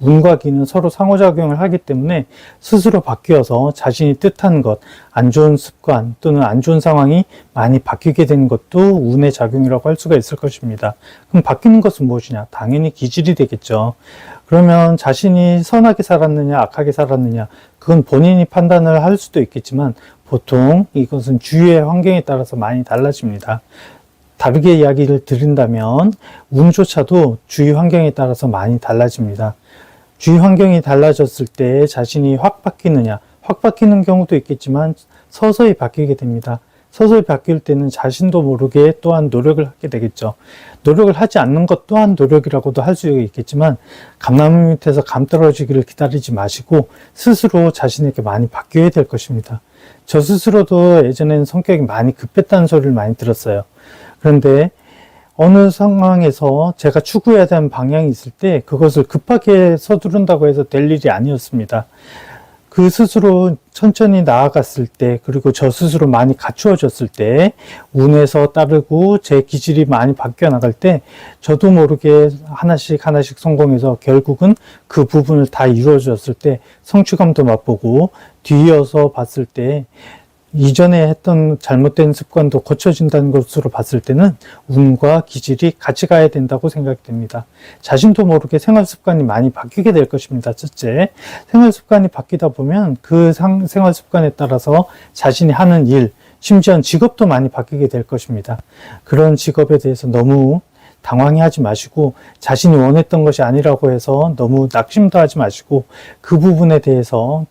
운과 기는 서로 상호작용을 하기 때문에 스스로 바뀌어서 자신이 뜻한 것, 안 좋은 습관 또는 안 좋은 상황이 많이 바뀌게 되는 것도 운의 작용이라고 할 수가 있을 것입니다. 그럼 바뀌는 것은 무엇이냐? 당연히 기질이 되겠죠. 그러면 자신이 선하게 살았느냐 악하게 살았느냐, 그건 본인이 판단을 할 수도 있겠지만 보통 이것은 주위의 환경에 따라서 많이 달라집니다. 다르게 이야기를 드린다면 운조차도 주위 환경에 따라서 많이 달라집니다. 주위 환경이 달라졌을 때 자신이 확 바뀌느냐, 확 바뀌는 경우도 있겠지만 서서히 바뀌게 됩니다. 서서히 바뀔 때는 자신도 모르게 또한 노력을 하게 되겠죠. 노력을 하지 않는 것 또한 노력이라고도 할 수 있겠지만 감나무 밑에서 감 떨어지기를 기다리지 마시고 스스로 자신에게 많이 바뀌어야 될 것입니다. 저 스스로도 예전에는 성격이 많이 급했다는 소리를 많이 들었어요. 그런데 어느 상황에서 제가 추구해야 되는 방향이 있을 때 그것을 급하게 서두른다고 해서 될 일이 아니었습니다. 그 스스로 천천히 나아갔을 때, 그리고 저 스스로 많이 갖추어졌을 때, 운에서 따르고 제 기질이 많이 바뀌어 나갈 때 저도 모르게 하나씩 성공해서 결국은 그 부분을 다 이루어졌을 때 성취감도 맛보고, 뒤이어서 봤을 때 이전에 했던 잘못된 습관도 고쳐진다는 것으로 봤을 때는 운과 기질이 같이 가야 된다고 생각이 됩니다. 자신도 모르게 생활 습관이 많이 바뀌게 될 것입니다. 첫째, 생활 습관이 바뀌다 보면 그 생활 습관에 따라서 자신이 하는 일, 심지어는 직업도 많이 바뀌게 될 것입니다. 그런 직업에 대해서 너무 당황해하지 마시고 자신이 원했던 것이 아니라고 해서 너무 낙심도 하지 마시고 그 부분에 대해서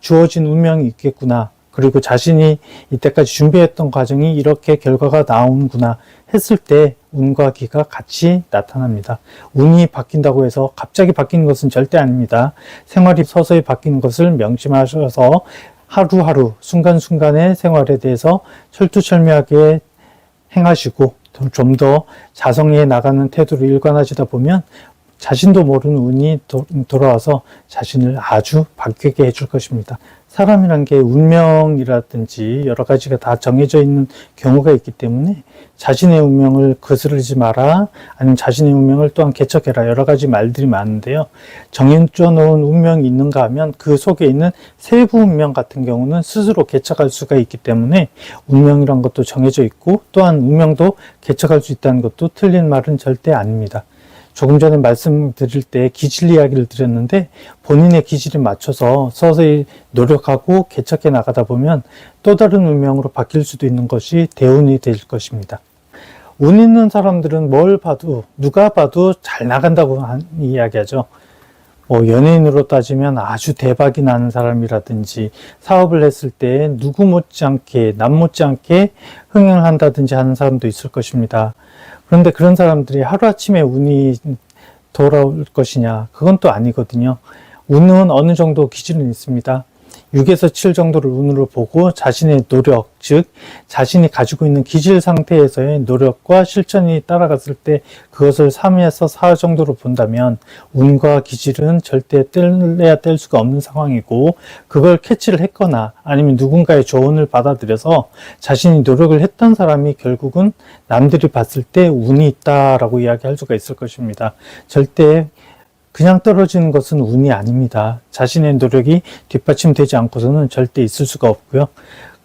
주어진 운명이 있겠구나, 그리고 자신이 이때까지 준비했던 과정이 이렇게 결과가 나오는구나 했을 때 운과 기가 같이 나타납니다. 운이 바뀐다고 해서 갑자기 바뀌는 것은 절대 아닙니다. 생활이 서서히 바뀌는 것을 명심하셔서 하루하루 순간순간의 생활에 대해서 철두철미하게 행하시고 좀 더 자성에 나가는 태도로 일관하시다 보면 자신도 모르는 운이 돌아와서 자신을 아주 바뀌게 해줄 것입니다. 사람이란 게 운명이라든지 여러 가지가 다 정해져 있는 경우가 있기 때문에 자신의 운명을 거스르지 마라, 아니면 자신의 운명을 또한 개척해라, 여러 가지 말들이 많은데요. 정해져 놓은 운명이 있는가 하면 그 속에 있는 세부 운명 같은 경우는 스스로 개척할 수가 있기 때문에 운명이란 것도 정해져 있고 또한 운명도 개척할 수 있다는 것도 틀린 말은 절대 아닙니다. 조금 전에 말씀드릴 때 기질 이야기를 드렸는데 본인의 기질에 맞춰서 서서히 노력하고 개척해 나가다 보면 또 다른 운명으로 바뀔 수도 있는 것이 대운이 될 것입니다. 운 있는 사람들은 뭘 봐도 누가 봐도 잘 나간다고 이야기하죠. 연예인으로 따지면 아주 대박이 나는 사람이라든지 사업을 했을 때 누구 못지않게 남 못지않게 흥행을 한다든지 하는 사람도 있을 것입니다. 그런데 그런 사람들이 하루아침에 운이 돌아올 것이냐, 그건 또 아니거든요. 운은 어느 정도 기준은 있습니다. 6에서 7 정도를 운으로 보고 자신의 노력, 즉 자신이 가지고 있는 기질 상태에서의 노력과 실천이 따라갔을 때 그것을 3에서 4 정도로 본다면 운과 기질은 절대 뗄래야 뗄 수가 없는 상황이고, 그걸 캐치를 했거나 아니면 누군가의 조언을 받아들여서 자신이 노력을 했던 사람이 결국은 남들이 봤을 때 운이 있다라고 이야기할 수가 있을 것입니다. 절대 그냥 떨어지는 것은 운이 아닙니다. 자신의 노력이 뒷받침되지 않고서는 절대 있을 수가 없고요.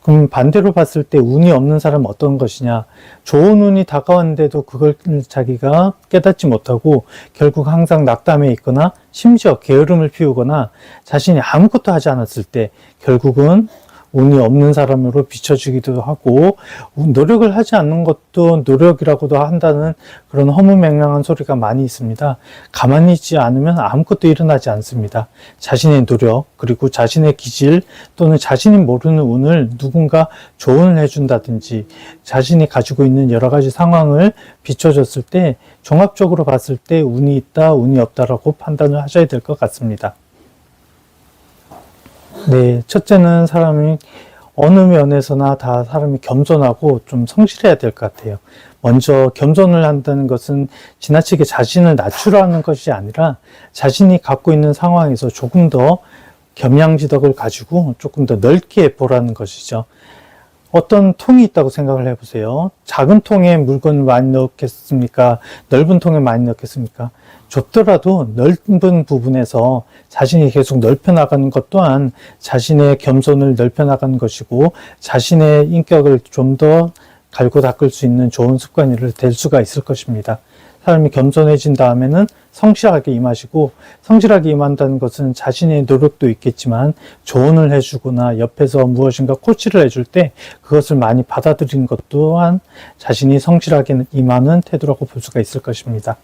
그럼 반대로 봤을 때 운이 없는 사람은 어떤 것이냐? 좋은 운이 다가왔는데도 그걸 자기가 깨닫지 못하고 결국 항상 낙담해 있거나 심지어 게으름을 피우거나 자신이 아무것도 하지 않았을 때 결국은 운이 없는 사람으로 비춰지기도 하고, 노력을 하지 않는 것도 노력이라고도 한다는 그런 허무맹랑한 소리가 많이 있습니다. 가만히 있지 않으면 아무것도 일어나지 않습니다. 자신의 노력, 그리고 자신의 기질 또는 자신이 모르는 운을 누군가 조언을 해준다든지 자신이 가지고 있는 여러 가지 상황을 비춰줬을 때 종합적으로 봤을 때 운이 있다, 운이 없다라고 판단을 하셔야 될 것 같습니다. 네, 첫째는 사람이 어느 면에서나 다 사람이 겸손하고 좀 성실해야 될 것 같아요. 먼저 겸손을 한다는 것은 지나치게 자신을 낮추라는 것이 아니라 자신이 갖고 있는 상황에서 조금 더 겸양지덕을 가지고 조금 더 넓게 보라는 것이죠. 어떤 통이 있다고 생각을 해보세요. 작은 통에 물건을 많이 넣겠습니까? 넓은 통에 많이 넣겠습니까? 좁더라도 넓은 부분에서 자신이 계속 넓혀 나가는 것 또한 자신의 겸손을 넓혀 나가는 것이고 자신의 인격을 좀 더 갈고 닦을 수 있는 좋은 습관이 될 수가 있을 것입니다. 사람이 겸손해진 다음에는 성실하게 임하시고, 성실하게 임한다는 것은 자신의 노력도 있겠지만 조언을 해주거나 옆에서 무엇인가 코치를 해줄 때 그것을 많이 받아들이는 것 또한 자신이 성실하게 임하는 태도라고 볼 수가 있을 것입니다.